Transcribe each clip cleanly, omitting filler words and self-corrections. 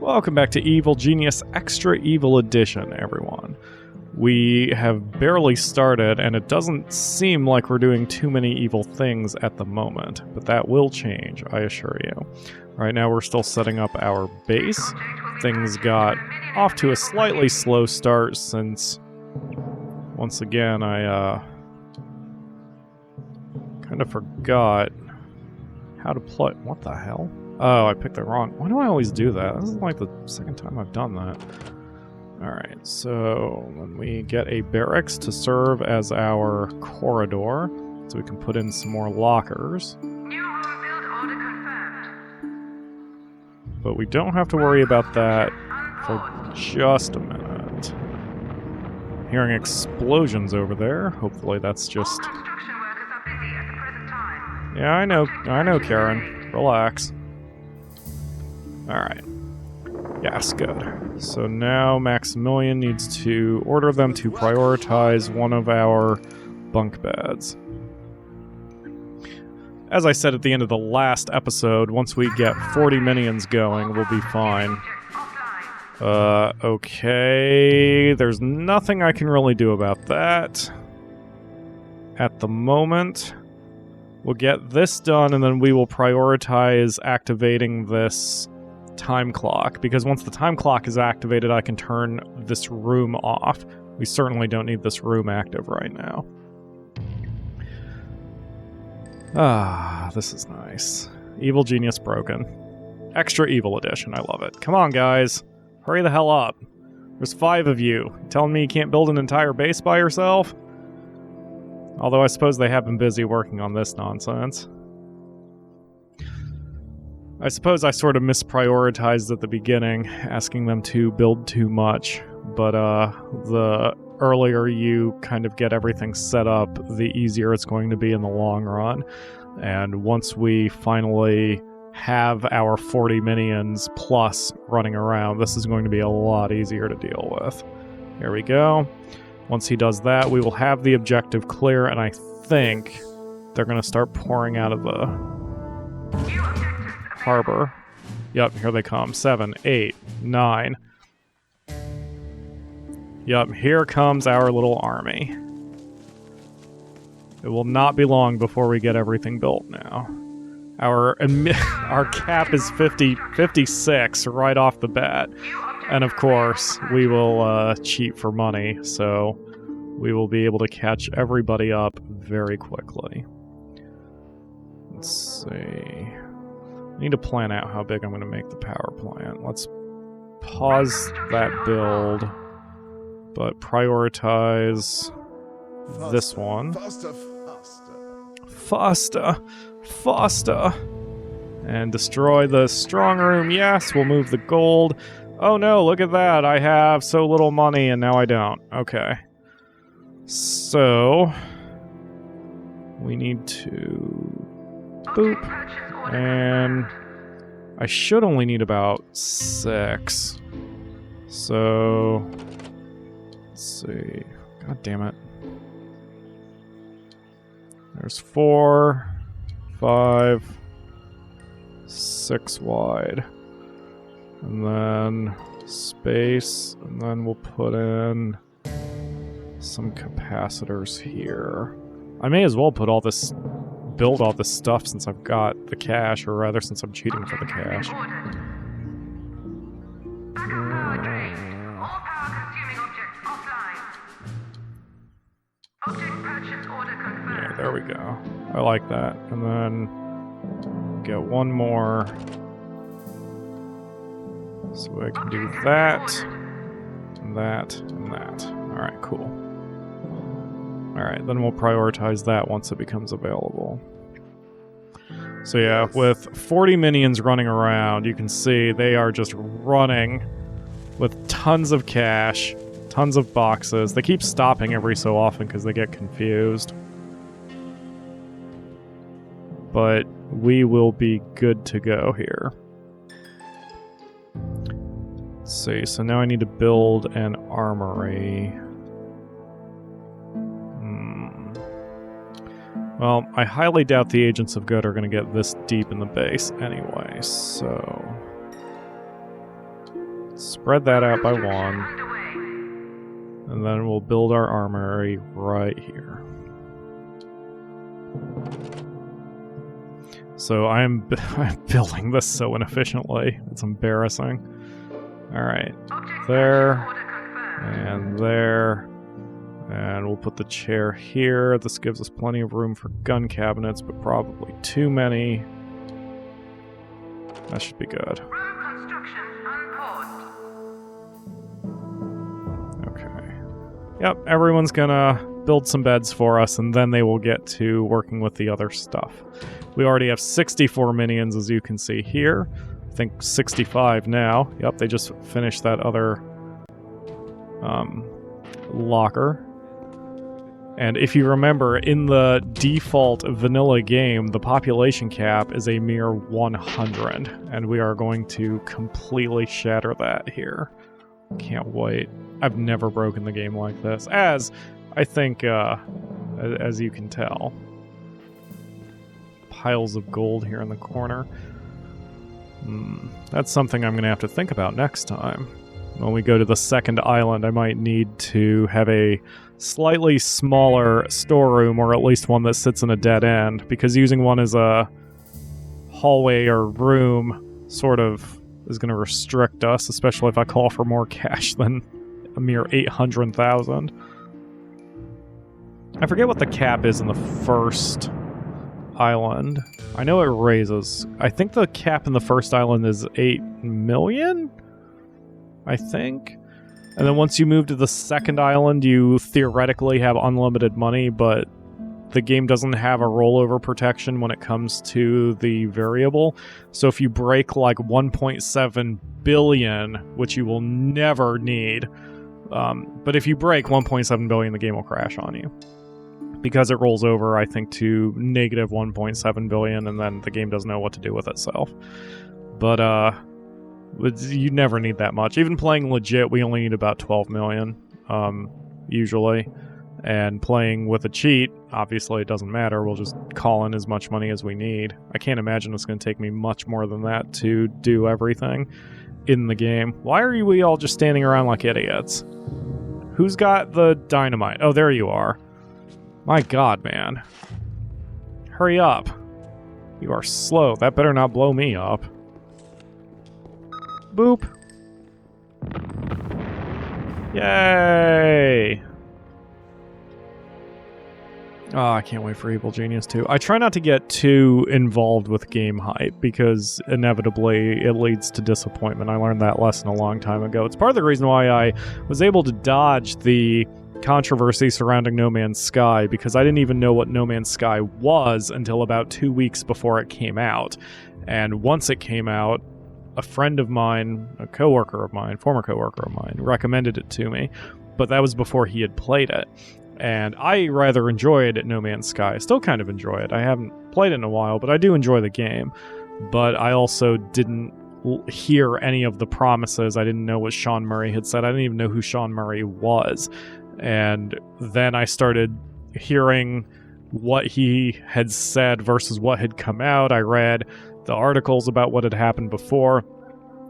Welcome back to Evil Genius Extra Evil Edition, everyone. We have barely started, and it doesn't seem like we're doing too many evil things at the moment, but that will change, I assure you. Right now we're still setting up our base. Things got off to a slightly slow start since, once again, I kind of forgot how to play. What the hell? Oh, I picked the wrong. Why do I always do that? This is like the second time I've done that. Alright, so when we get a barracks to serve as our corridor, so we can put in some more lockers. New home build order confirmed. But we don't have to worry about that for just a minute. Hearing explosions over there. Hopefully that's just... All construction workers are busy at the present time. Yeah, I know, Karen. Relax. Alright. Yes, good. So now Maximilian needs to order them to prioritize one of our bunk beds. As I said at the end of the last episode, once we get 40 minions going, we'll be fine. Okay. There's nothing I can really do about that at the moment. We'll get this done, and then we will prioritize activating this time clock, because once the time clock is activated, I can turn this room off. We certainly don't need this room active right now. Ah, this is nice. Evil Genius Broken. Extra Evil Edition, I love it. Come on, guys. Hurry the hell up. There's 5 of you. You telling me you can't build an entire base by yourself? Although I suppose they have been busy working on this nonsense. I suppose I sort of misprioritized at the beginning, asking them to build too much, but the earlier you kind of get everything set up, the easier it's going to be in the long run. And once we finally have our 40 minions plus running around, this is going to be a lot easier to deal with. Here we go. Once he does that, we will have the objective clear, and I think they're going to start pouring out of the harbor. Yep, here they come. 7, 8, 9. Yep, here comes our little army. It will not be long before we get everything built now. Our cap is 56 right off the bat. And of course, we will cheat for money, so we will be able to catch everybody up very quickly. Let's see. I need to plan out how big I'm going to make the power plant. Let's pause that build, but prioritize this one. Faster. And destroy the strong room. Yes, we'll move the gold. Oh no, look at that. I have so little money and now I don't. Okay. So, we need to... boop. And I should only need about 6. So, let's see. God damn it. There's 4, 5, 6 wide. And then space, and then we'll put in some capacitors here. I may as well put all this... build all this stuff since I've got the cash, or rather since I'm cheating for the cash. Yeah, there we go. I like that. And then get one more. So I can do that, and that, and that. Alright, cool. Alright, then we'll prioritize that once it becomes available. So yeah, with 40 minions running around, you can see they are just running with tons of cash, tons of boxes. They keep stopping every so often because they get confused. But we will be good to go here. Let's see, so now I need to build an armory. Well, I highly doubt the Agents of Good are going to get this deep in the base anyway, so... spread that out by Construction 1. underway. And then we'll build our armory right here. So I'm building this so inefficiently. It's embarrassing. Alright. Object There. selection order confirmed. And there. And we'll put the chair here. This gives us plenty of room for gun cabinets, but probably too many. That should be good. Road construction unpaused. Okay. Yep, everyone's gonna build some beds for us, and then they will get to working with the other stuff. We already have 64 minions, as you can see here. I think 65 now. Yep, they just finished that other locker. And if you remember, in the default vanilla game, the population cap is a mere 100, and we are going to completely shatter that here. Can't wait. I've never broken the game like this, as I think, as you can tell. Piles of gold here in the corner. That's something I'm going to have to think about next time. When we go to the second island, I might need to have a slightly smaller storeroom, or at least one that sits in a dead end, because using one as a hallway or room sort of is going to restrict us, especially if I call for more cash than a mere 800,000. I forget what the cap is in the first island. I know it raises. I think the cap in the first island is 8 million? I think. And then once you move to the second island, you theoretically have unlimited money, but the game doesn't have a rollover protection when it comes to the variable. So if you break like 1.7 billion, which you will never need, but if you break 1.7 billion, the game will crash on you. Because it rolls over, I think, to negative 1.7 billion, and then the game doesn't know what to do with itself. But, you never need that much. Even playing legit, we only need about 12 million, usually. And playing with a cheat, obviously it doesn't matter. We'll just call in as much money as we need. I can't imagine it's going to take me much more than that to do everything in the game. Why are we all just standing around like idiots? Who's got the dynamite? Oh, there you are. My god, man. Hurry up. You are slow. That better not blow me up. Boop. Yay! Oh, I can't wait for Evil Genius 2. I try not to get too involved with game hype, because inevitably it leads to disappointment. I learned that lesson a long time ago. It's part of the reason why I was able to dodge the controversy surrounding No Man's Sky, because I didn't even know what No Man's Sky was until about 2 weeks before it came out. And once it came out, a friend of mine, a coworker of mine, former coworker of mine, recommended it to me, but that was before he had played it. And I rather enjoyed No Man's Sky. I still kind of enjoy it. I haven't played it in a while, but I do enjoy the game. But I also didn't hear any of the promises. I didn't know what Sean Murray had said. I didn't even know who Sean Murray was. And then I started hearing what he had said versus what had come out. I read the articles about what had happened before,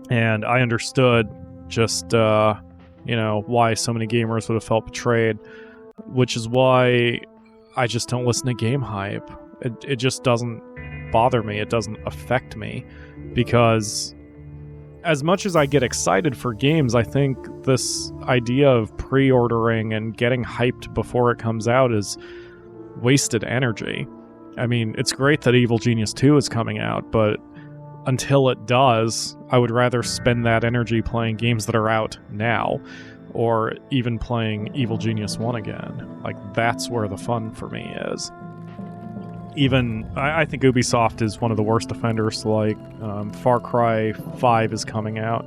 and I understood just, why so many gamers would have felt betrayed, which is why I just don't listen to game hype. It just doesn't bother me. It doesn't affect me, because as much as I get excited for games, I think this idea of pre-ordering and getting hyped before it comes out is wasted energy. I mean, it's great that Evil Genius 2 is coming out, but until it does, I would rather spend that energy playing games that are out now, or even playing Evil Genius 1 again. Like, that's where the fun for me is. Even, I think Ubisoft is one of the worst offenders. Like, Far Cry 5 is coming out,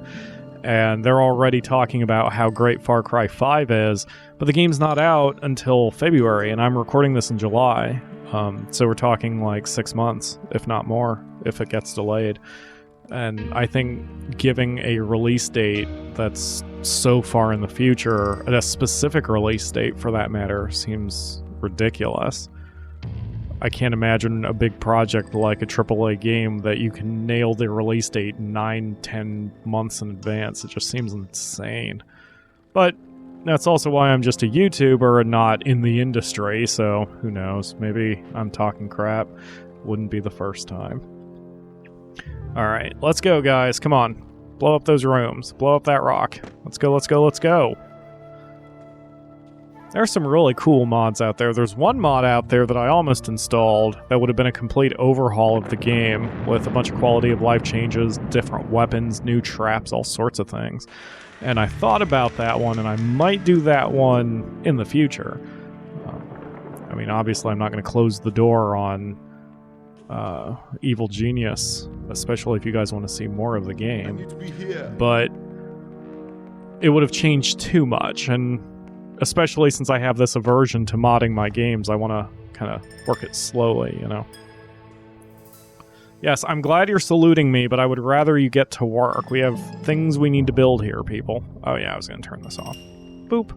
and they're already talking about how great Far Cry 5 is, but the game's not out until February, and I'm recording this in July. So we're talking like 6 months, if not more, if it gets delayed. And I think giving a release date that's so far in the future, and a specific release date for that matter, seems ridiculous. I can't imagine a big project like a AAA game that you can nail the release date 9-10 months in advance. It just seems insane. But that's also why I'm just a YouTuber and not in the industry, so who knows? Maybe I'm talking crap. Wouldn't be the first time. Alright, let's go, guys. Come on. Blow up those rooms. Blow up that rock. Let's go, let's go, let's go. There are some really cool mods out there. There's one mod out there that I almost installed that would have been a complete overhaul of the game with a bunch of quality of life changes, different weapons, new traps, all sorts of things. And I thought about that one, and I might do that one in the future. I mean, obviously I'm not going to close the door on Evil Genius, especially if you guys want to see more of the game. But it would have changed too much, and especially since I have this aversion to modding my games, I want to kind of work it slowly, you know? Yes, I'm glad you're saluting me, but I would rather you get to work. We have things we need to build here, people. Oh yeah, I was going to turn this off. Boop.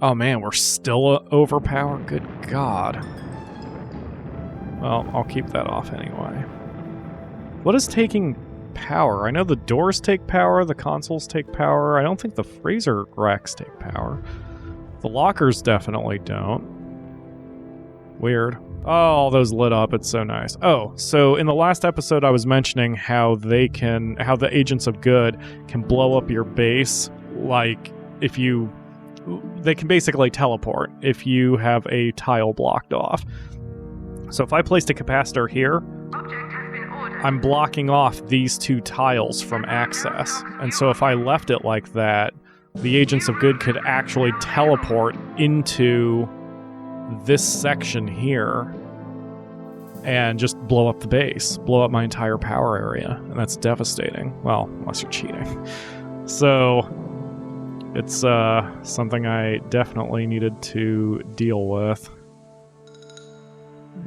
Oh man, we're still overpowered? Good God. Well, I'll keep that off anyway. What is taking power? I know the doors take power, the consoles take power. I don't think the freezer racks take power. The lockers definitely don't. Weird. Oh, those lit up. It's so nice. Oh, so in the last episode I was mentioning how the Agents of Good can blow up your base, like they can basically teleport if you have a tile blocked off. So if I placed a capacitor here, I'm blocking off these two tiles from access. And so if I left it like that, the Agents of Good could actually teleport into this section here and just blow up the base, blow up my entire power area. And that's devastating. Well, unless you're cheating. So it's something I definitely needed to deal with.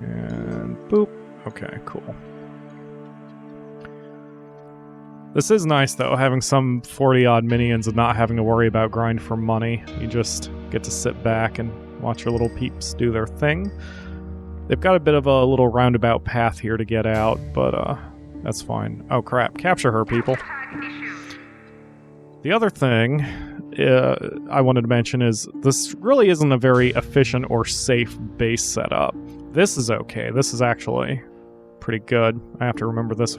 And boop. Okay, cool. This is nice, though, having some 40-odd minions and not having to worry about grind for money. You just get to sit back and watch your little peeps do their thing. They've got a bit of a little roundabout path here to get out, but that's fine. Oh, crap. Capture her, people. The other thing I wanted to mention is this really isn't a very efficient or safe base setup. This is okay. This is actually pretty good. I have to remember this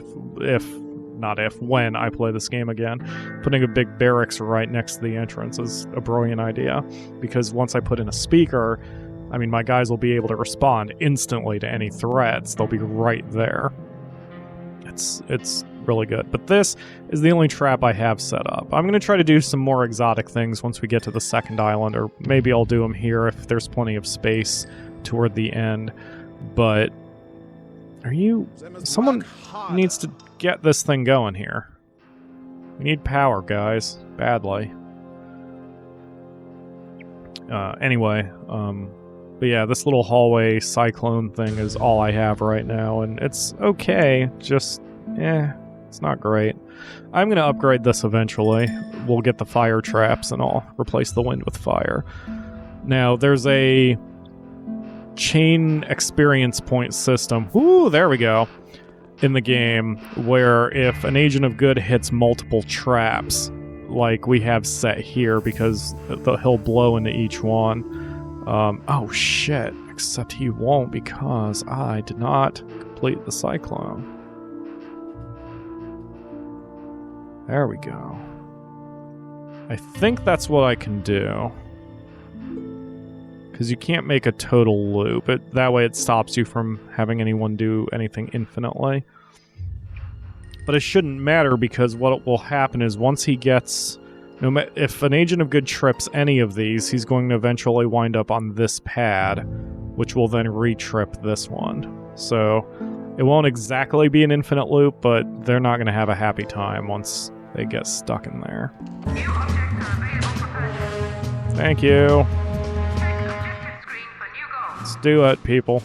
when I play this game again. Putting a big barracks right next to the entrance is a brilliant idea, because once I put in a speaker, I mean, my guys will be able to respond instantly to any threats. They'll be right there. It's really good. But this is the only trap I have set up. I'm going to try to do some more exotic things once we get to the second island, or maybe I'll do them here if there's plenty of space toward the end. But someone needs to get this thing going here. We need power, guys, badly. Anyway, but yeah, this little hallway cyclone thing is all I have right now, and it's okay, just it's not great. I'm gonna upgrade this eventually. We'll get the fire traps and I'll replace the wind with fire. Now there's a chain experience point system. Ooh, there we go. In the game, where if an Agent of Good hits multiple traps, like we have set here, because he'll blow into each one. Oh shit, except he won't, because I did not complete the cyclone. There we go. I think that's what I can do. Because you can't make a total loop. That way it stops you from having anyone do anything infinitely. But it shouldn't matter, because what will happen is once he gets... if an Agent of Good trips any of these, he's going to eventually wind up on this pad, which will then re-trip this one. So it won't exactly be an infinite loop, but they're not going to have a happy time once they get stuck in there. New objects are available for purchase. Thank you. Check objective screen for new goals. Let's do it, people.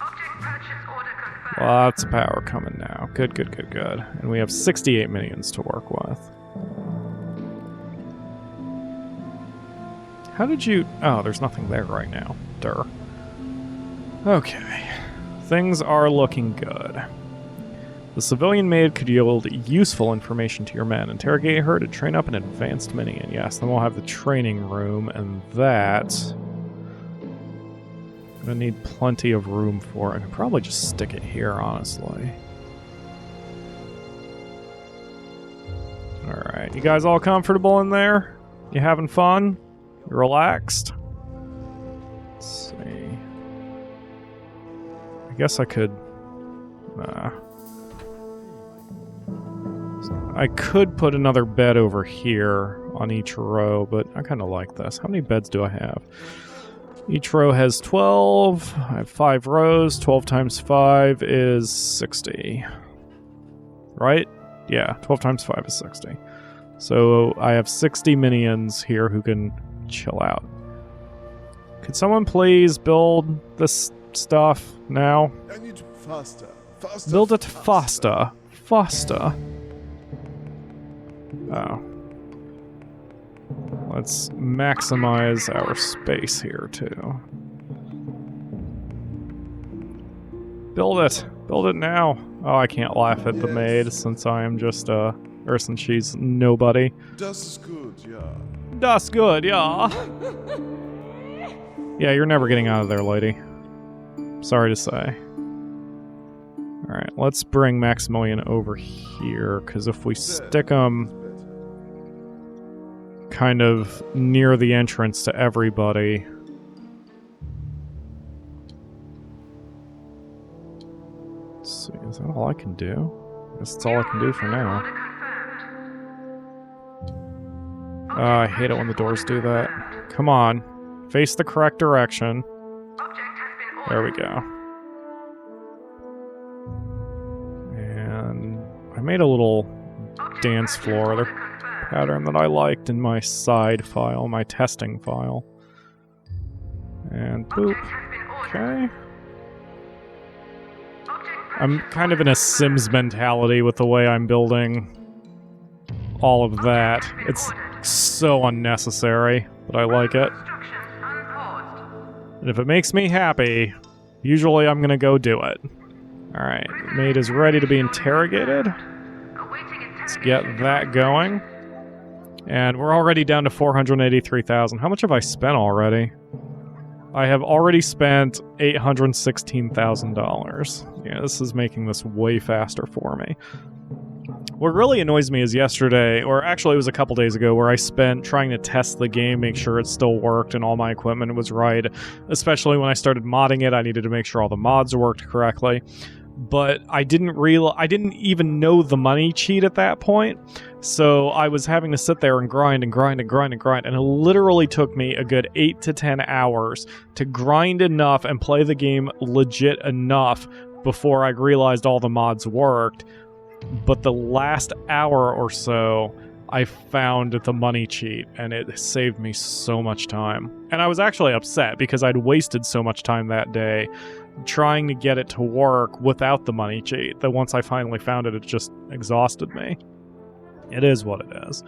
Object purchase order confirmed. Lots of power coming now. Good, good, good, good. And we have 68 minions to work with. How did you... Oh, there's nothing there right now. Durr. Okay. Things are looking good. The civilian maid could yield useful information to your men. Interrogate her to train up an advanced Minion. Yes, then we'll have the training room, and that... I'm gonna need plenty of room for it. I could probably just stick it here, honestly. Alright, you guys all comfortable in there? You having fun? You relaxed? Let's see. I guess I could... I could put another bed over here on each row, but I kind of like this. How many beds do I have? Each row has 12. I have 5 rows. 12 times 5 is 60. Right? Yeah, 12 times 5 is 60. So I have 60 minions here who can chill out. Could someone please build this stuff now? I need faster. Faster. Build it faster. Faster. Oh. Let's maximize our space here, too. Build it! Build it now! Oh, I can't laugh at the maid since I am just, or since she's nobody. Das good, yeah. Das good, yeah! Yeah, you're never getting out of there, lady. Sorry to say. Alright, let's bring Maximilian over here, because if we stick him kind of near the entrance to everybody... Let's see, is that all I can do? I guess that's all I can do for now. I hate it when the doors do that. Come on. Face the correct direction. There we go. And I made a little dance floor pattern that I liked in my side file, my testing file. And boop. Okay. I'm kind of in a Sims mentality with the way I'm building all of that. It's so unnecessary, but I like it. And if it makes me happy, usually I'm gonna go do it. Alright, the maid is ready to be interrogated. Let's get that going. And we're already down to 483,000. How much have I spent already? I have already spent $816,000. Yeah, this is making this way faster for me. What really annoys me is yesterday, or actually it was a couple days ago, where I spent trying to test the game, make sure it still worked and all my equipment was right. Especially when I started modding it, I needed to make sure all the mods worked correctly. But I didn't even know the money cheat at that point. So I was having to sit there and grind and grind and grind and grind. And it literally took me a good 8 to 10 hours to grind enough and play the game legit enough before I realized all the mods worked. But the last hour or so, I found the money cheat, and it saved me so much time. And I was actually upset because I'd wasted so much time that day trying to get it to work without the money cheat, that once I finally found it, it just exhausted me. It is what it is.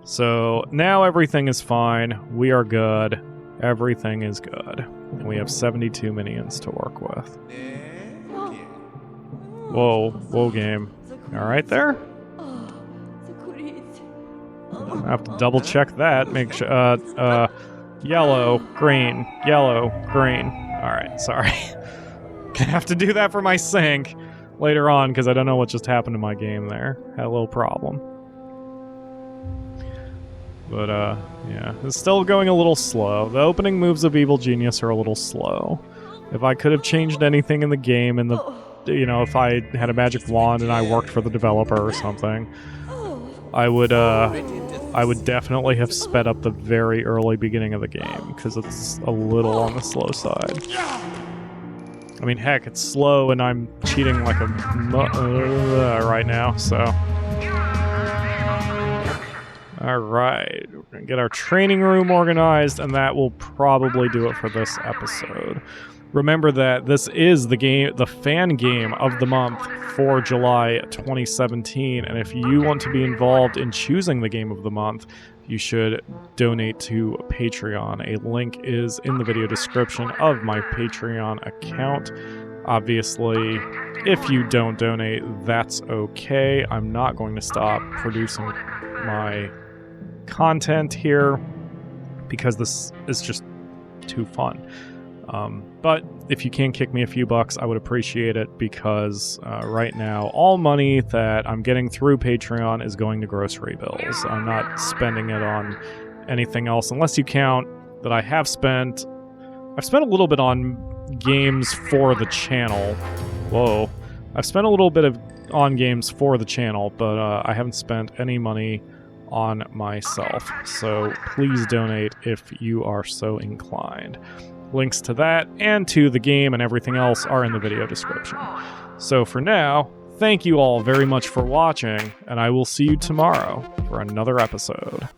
So now everything is fine. We are good. Everything is good. And we have 72 minions to work with. Whoa, whoa game. Alright there? I have to double check that. Make sure, yellow, green, yellow, green. Alright, sorry. Gonna have to do that for my sync later on, because I don't know what just happened to my game there. Had a little problem. But, yeah. It's still going a little slow. The opening moves of Evil Genius are a little slow. If I could have changed anything in the game, in the, you know, if I had a magic wand and I worked for the developer or something, I would definitely have sped up the very early beginning of the game, because it's a little on the slow side. I mean, heck, it's slow and I'm cheating like a right now, so... Alright, we're gonna get our training room organized, and that will probably do it for this episode. Remember that this is the fan game of the month for July 2017, and if you want to be involved in choosing the game of the month, you should donate to Patreon. A link is in the video description of my Patreon account. Obviously, if you don't donate, that's okay. I'm not going to stop producing my content here because this is just too fun. But if you can kick me a few bucks, I would appreciate it, because right now all money that I'm getting through Patreon is going to grocery bills. I'm not spending it on anything else, unless you count that I've spent a little bit on games for the channel. Whoa. I've spent a little bit on games for the channel, but I haven't spent any money on myself. So please donate if you are so inclined. Links to that and to the game and everything else are in the video description. So for now, thank you all very much for watching, and I will see you tomorrow for another episode.